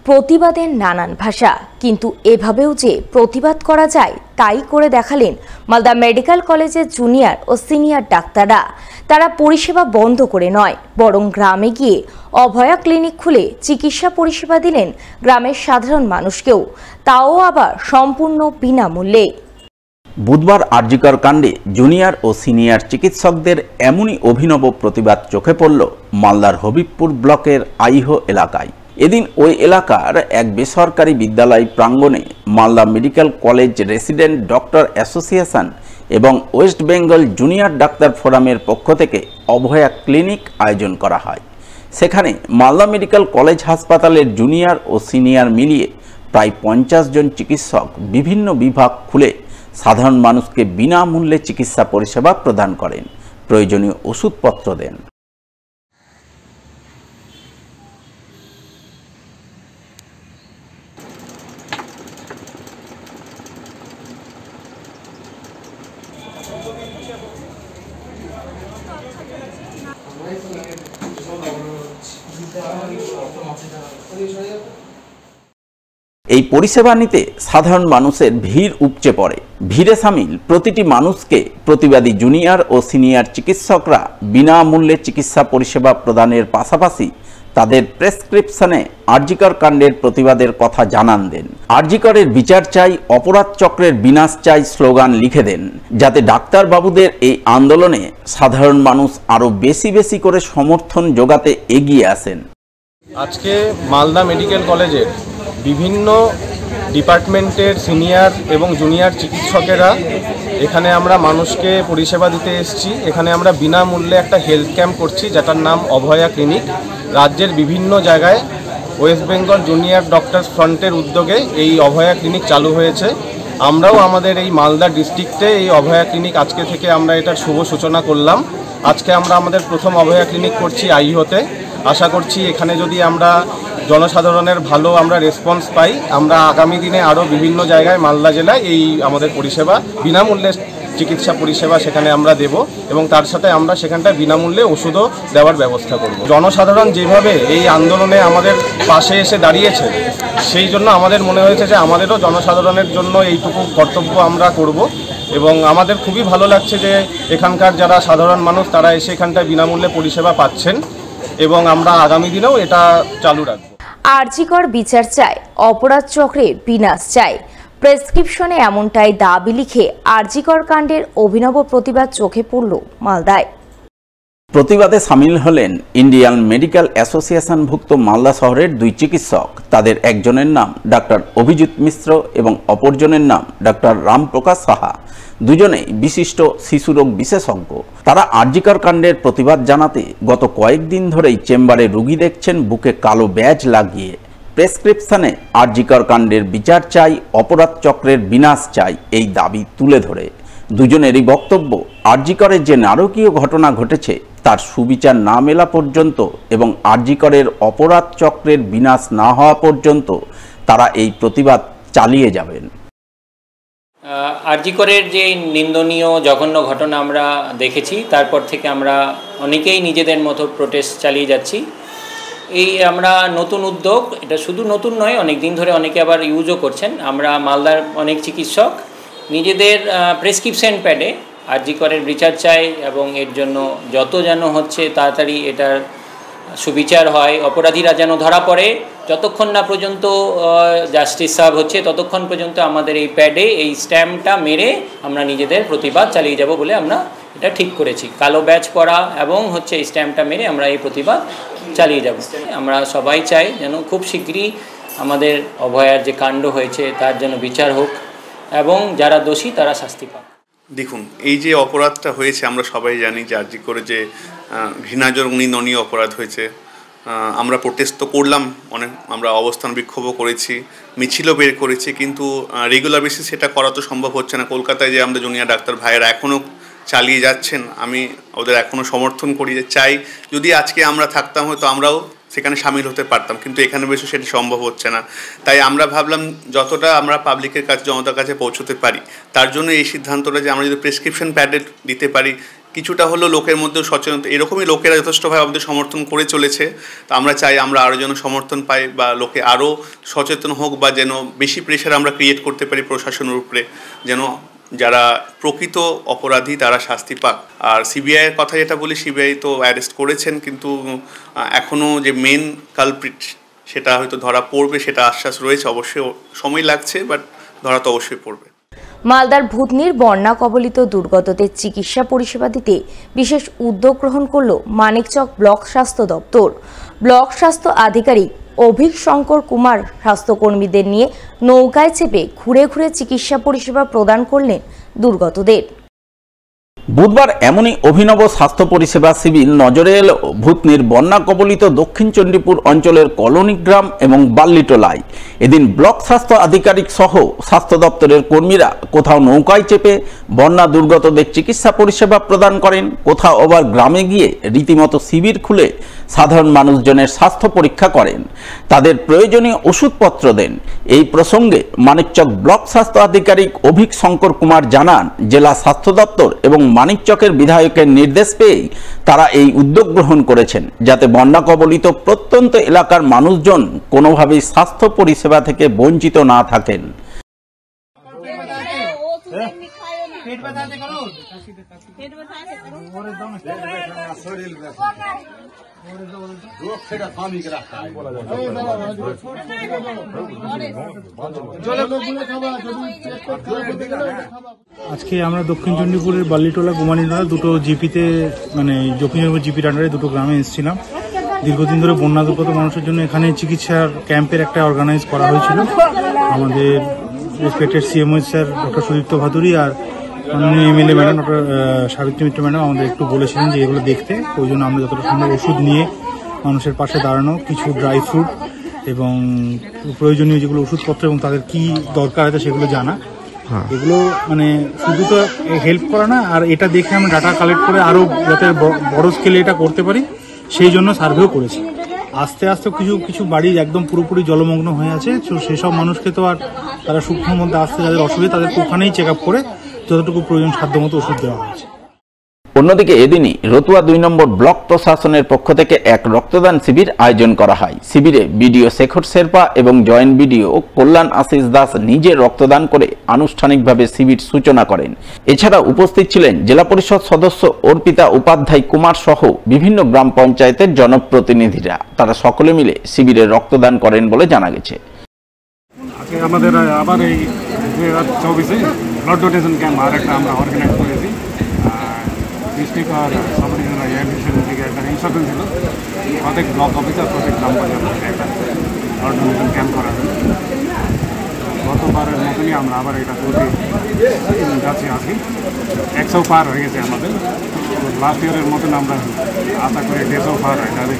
প্রতিবাদের নানান ভাষা, কিন্তু এভাবেও যে প্রতিবাদ করা যায় তাই করে দেখালেন মালদা মেডিকেল কলেজের জুনিয়র ও সিনিয়র ডাক্তাররা। তারা পরিষেবা বন্ধ করে নয়, বরং গ্রামে গিয়ে অভয়া ক্লিনিক খুলে চিকিৎসা পরিষেবা দিলেন গ্রামের সাধারণ মানুষকেও, তাও আবার সম্পূর্ণ বিনামূল্যে। বুধবার আরজিকর কাণ্ডে জুনিয়র ও সিনিয়র চিকিৎসকদের এমনই অভিনব প্রতিবাদ চোখে পড়ল মালদার হবিবপুর ব্লকের আইহো এলাকায়। এদিন ওই এলাকার এক বেসরকারি বিদ্যালয় প্রাঙ্গণে Malda medical college resident doctor association এবং ওয়েস্ট বেঙ্গল জুনিয়র ডাক্তার ফোরামের পক্ষ থেকে অভয়া ক্লিনিক আয়োজন করা হয়। সেখানে মালদা মেডিকেল কলেজ হাসপাতালের জুনিয়র ও সিনিয়র মিলিয়ে প্রায় 50 জন চিকিৎসক বিভিন্ন বিভাগ খুলে সাধারণ মানুষকে বিনামূল্যে চিকিৎসা পরিষেবা প্রদান করেন, প্রয়োজনীয় ওষুধপত্র দেন। এই পরিষেবা নিতে সাধারণ মানুষের ভিড় উপচে পড়ে। ভিড়ে সামিল প্রতিটি মানুষকে প্রতিবাদী জুনিয়র ও সিনিয়র চিকিৎসকরা বিনামূল্যে চিকিৎসা পরিষেবা প্রদানের পাশাপাশি তাদের প্রেসক্রিপশনে আরজিকর কাণ্ডের প্রতিবাদের কথা জানান দেন। আরজিকরের বিচার চাই, অপরাধ চক্রের বিনাশ চাই স্লোগান লিখে দেন, যাতে ডাক্তারবাবুদের এই আন্দোলনে সাধারণ মানুষ আরও বেশি বেশি করে সমর্থন জোগাতে এগিয়ে আসেন। আজকে মালদা মেডিকেল কলেজের বিভিন্ন ডিপার্টমেন্টের সিনিয়র এবং জুনিয়র চিকিৎসকেরা এখানে আমরা মানুষকে পরিষেবা দিতে এসেছি। এখানে আমরা বিনামূল্যে একটা হেলথ ক্যাম্প করছি, যেটার নাম অভয়া ক্লিনিক। রাজ্যের বিভিন্ন জায়গায় ওয়েস্ট বেঙ্গল জুনিয়র ডক্টরস ফ্রন্টের উদ্যোগে এই অভয়া ক্লিনিক চালু হয়েছে। আমরাও আমাদের এই মালদা ডিস্ট্রিক্টে এই অভয়া ক্লিনিক আজকে থেকে আমরা এটার শুভ সূচনা করলাম। আজকে আমরা আমাদের প্রথম অভয়া ক্লিনিক করছি আইহোতে। আশা করছি এখানে যদি আমরা জনসাধারণের ভালো আমরা রেসপন্স পাই, আমরা আগামী দিনে আরও বিভিন্ন জায়গায় মালদা জেলায় এই আমাদের পরিষেবা বিনামূল্যে চিকিৎসা পরিষেবা সেখানে আমরা দেব, এবং তার সাথে আমরা সেখানটায় বিনামূল্যে ওষুধও দেওয়ার ব্যবস্থা করব। জনসাধারণ যেভাবে এই আন্দোলনে আমাদের পাশে এসে দাঁড়িয়েছে, সেই জন্য আমাদের মনে হয়েছে যে আমাদেরও জনসাধারণের জন্য এইটুকু কর্তব্য আমরা করব। এবং আমাদের খুবই ভালো লাগছে যে এখানকার যারা সাধারণ মানুষ তারা এসে এখানটায় বিনামূল্যে পরিষেবা পাচ্ছেন, এবং আমরা আগামী দিনেও এটা চালু রাখব। আরজিকর বিচার চায়, অপরাধ চক্রের বিনাশ চায়, প্রেসক্রিপশনে এমনটাই দাবি লিখে আরজিকর কাণ্ডের অভিনব প্রতিবাদ চোখে পড়ল মালদায়। প্রতিবাদে সামিল হলেন ইন্ডিয়ান মেডিকেল অ্যাসোসিয়েশনভুক্ত মালদা শহরের দুই চিকিৎসক। তাদের একজনের নাম ডাক্তার অভিজিৎ মিশ্র এবং অপরজনের নাম ডাক্তার রামপ্রকাশ সাহা, দুজনেই বিশিষ্ট শিশুরোগ বিশেষজ্ঞ। তারা আরজিকর কাণ্ডের প্রতিবাদ জানাতে গত কয়েকদিন ধরেই চেম্বারে রোগী দেখছেন বুকে কালো ব্যাজ লাগিয়ে। প্রেসক্রিপশনে আরজিকর কাণ্ডের বিচার চাই, অপরাধ চক্রের বিনাশ চাই এই দাবি তুলে ধরে দুজনেরই বক্তব্য, আরজিকরের যে নারকীয় ঘটনা ঘটেছে তার সুবিচার না মেলা পর্যন্ত এবং আরজিকরের অপরাধ চক্রের বিনাশ না হওয়া পর্যন্ত তারা এই প্রতিবাদ চালিয়ে যাবেন। আরজিকরের যে নিন্দনীয় জঘন্য ঘটনা আমরা দেখেছি, তারপর থেকে আমরা অনেকেই নিজেদের মতো প্রোটেস্ট চালিয়ে যাচ্ছি। এই আমরা নতুন উদ্যোগ, এটা শুধু নতুন নয়, অনেক দিন ধরে অনেকে আবার ইউজও করছেন। আমরা মালদার অনেক চিকিৎসক নিজেদের প্রেসক্রিপশন প্যাডে আরজিকরের বিচার চাই, এবং এর জন্য যত যেন হচ্ছে তাড়াতাড়ি এটার সুবিচার হয়, অপরাধীরা যেন ধরা পড়ে, যতক্ষণ না পর্যন্ত জাস্টিস সার্ভ হচ্ছে ততক্ষণ পর্যন্ত আমাদের এই প্যাডে এই স্ট্যাম্পটা মেরে আমরা নিজেদের প্রতিবাদ চালিয়ে যাব বলে আমরা এটা ঠিক করেছি। কালো ব্যাজ পরা এবং হচ্ছে এই স্ট্যাম্পটা মেরে আমরা এই প্রতিবাদ চালিয়ে যাব। আমরা সবাই চাই যেন খুব শীঘ্রই আমাদের অভয়ার যে কাণ্ড হয়েছে তার যেন বিচার হোক এবং যারা দোষী তারা শাস্তি পাক। দেখুন, এই যে অপরাধটা হয়েছে আমরা সবাই জানি যে আরজিকরে যে ঘৃণাজনক নিন্দনীয় অপরাধ হয়েছে। আমরা প্রোটেস্ট তো করলাম, অনেক আমরা অবস্থান বিক্ষোভও করেছি, মিছিলও বের করেছি, কিন্তু রেগুলার বেসিস সেটা করা তো সম্ভব হচ্ছে না। কলকাতায় যে আমাদের জুনিয়র ডাক্তার ভাইয়েরা এখনও চালিয়ে যাচ্ছেন, আমি ওদের এখনও সমর্থন করি। যে চাই যদি আজকে আমরা থাকতাম হয়তো আমরাও সেখানে সামিল হতে পারতাম, কিন্তু এখানে বসে সেটা সম্ভব হচ্ছে না। তাই আমরা ভাবলাম যতটা আমরা পাবলিকের কাছে, জনতার কাছে পৌঁছতে পারি, তার জন্য এই সিদ্ধান্তটা যে আমরা যদি প্রেসক্রিপশন প্যাডে দিতে পারি, কিছুটা হলো লোকের মধ্যে সচেতনতা, এরকমই লোকেরা যথেষ্টভাবে আমাদের সমর্থন করে চলেছে। তো আমরা চাই আমরা আরও যেন সমর্থন পাই বা লোকে আরও সচেতন হোক, বা যেন বেশি প্রেশার আমরা ক্রিয়েট করতে পারি প্রশাসনের উপরে, যেন যারা প্রকৃত অপরাধী তারা শাস্তি পাক। আর সিবিআইয়ের কথা যেটা বলি, সিবিআই তো অ্যারেস্ট করেছেন, কিন্তু এখনও যে মেন কালপ্রিট সেটা হয়তো ধরা পড়বে, সেটা আশ্বাস রয়েছে। অবশ্যই সময় লাগছে, বাট ধরা তো অবশ্যই পড়বে। মালদার ভূতনির বন্যা কবলিত দুর্গতদের চিকিৎসা পরিষেবা দিতে বিশেষ উদ্যোগ গ্রহণ করল মানিকচক ব্লক স্বাস্থ্য দপ্তর। ব্লক স্বাস্থ্য আধিকারিক অভিক শঙ্কর কুমার স্বাস্থ্যকর্মীদের নিয়ে নৌকায় চেপে ঘুরে ঘুরে চিকিৎসা পরিষেবা প্রদান করলেন দুর্গতদের। বুধবার এমনই অভিনব স্বাস্থ্য পরিষেবা শিবির নজরে এলো ভূতনির বন্যা কবলিত দক্ষিণ চণ্ডীপুর অঞ্চলের কলোনি গ্রাম এবং বাল্লিটোলায়। এদিন ব্লক স্বাস্থ্য আধিকারিক সহ স্বাস্থ্য দপ্তরের কর্মীরা কোথাও নৌকায় চেপে বন্যা দুর্গতদের চিকিৎসা পরিষেবা প্রদান করেন, কোথাও আবার গ্রামে গিয়ে রীতিমতো শিবির খুলে সাধারণ মানুষজনের স্বাস্থ্য পরীক্ষা করেন, তাদের প্রয়োজনীয় ওষুধপত্র দেন। এই প্রসঙ্গে মানিকচক ব্লক স্বাস্থ্য আধিকারিক অভিক শঙ্কর কুমার জানান, জেলা স্বাস্থ্য দপ্তর এবং মানিকচকের বিধায়কের নির্দেশ পেয়েই তারা এই উদ্যোগ গ্রহণ করেছেন, যাতে বন্যা কবলিত প্রত্যন্ত এলাকার মানুষজন কোনোভাবেই স্বাস্থ্য পরিষেবা থেকে বঞ্চিত না থাকেন। আজকে আমরা দক্ষিণ চণ্ডীপুরের বাল্লিটোলা গুমানিটোলা দুটো জিপিতে, মানে দক্ষিণ চণ্ডীপুর জিপির আন্ডারে দুটো গ্রামে এসেছিলাম। দীর্ঘদিন ধরে বন্যা দুর্গত মানুষের জন্য এখানে চিকিৎসার ক্যাম্পের একটা অর্গানাইজ করা হয়েছিল। আমাদের respected CMO sir doctor Sudipta Bhaduri আর মাননীয় MLA madam doctor Sabitri Mitra madam আমাদের একটু বলেছিলেন যে এগুলো দেখতে, ওই জন্য আমরা যতটা সম্ভব ওষুধ নিয়ে মানুষের পাশে দাঁড়ানো, কিছু ড্রাই ফ্রুট এবং প্রয়োজনীয় যেগুলো ওষুধপত্র এবং তাদের কি দরকার আছে সেগুলো জানা। এগুলো মানে শুধু তো হেল্প করা না, আর এটা দেখে আমরা ডাটা কালেক্ট করে আরো যাতে বড় স্কেলে এটা করতে পারি সেই জন্য সার্ভেও করেছি। আস্তে আস্তে কিছু কিছু বাড়ি একদম পুরোপুরি জলমগ্ন হয়ে আছে, তো সেসব মানুষকে তো আর তারা সূক্ষ্ম মধ্যে আসতে যাদের অসুবিধা তাদেরকে ওখানেই চেক আপ করে যতটুকু প্রয়োজন সাধ্যমতো ওষুধ দেওয়া হয়েছে। অন্যদিকে এদিনই রতুয়া 2 নম্বর ব্লক প্রশাসনের পক্ষ থেকে এক রক্তদান শিবির আয়োজন করা হয়। শিবিরে বিডিও শেখর শেরপা এবং জয়েন্ট বিডিও কল্যাণ আশিস দাস নিজে রক্তদান করে আনুষ্ঠানিকভাবে শিবির সূচনা করেন। এছাড়া উপস্থিত ছিলেন জেলা পরিষদ সদস্য অর্পিতা উপাধ্যায় কুমার সহ বিভিন্ন গ্রাম পঞ্চায়েতের জনপ্রতিনিধিরা। তারা সকলে মিলে শিবিরে রক্তদান করেন বলে জানা গেছে। আমাদের আবার এই 2024-এ ব্লাড ডোনেশন ক্যাম্প আর একটা আমরা অর্গানাইজ করেছি। ডিস্ট্রিক্ট আর সাব রিজনাল এয়ারভিশনের দিকে একটা ইনস্ট্রাকশন ছিল প্রত্যেক ব্লক অফিসার প্রত্যেক গ্রাম পঞ্চায়েত একটা ব্লাড ডোনেশন ক্যাম্প করা হয়। গতবারের মতনই আমরা আবার এটা করতে যাচ্ছি। আজকে 100 পার হয়ে গেছে আমাদের। লাস্ট ইয়ারের মতন আমরা আশা করি 150 পার হয় যাবে।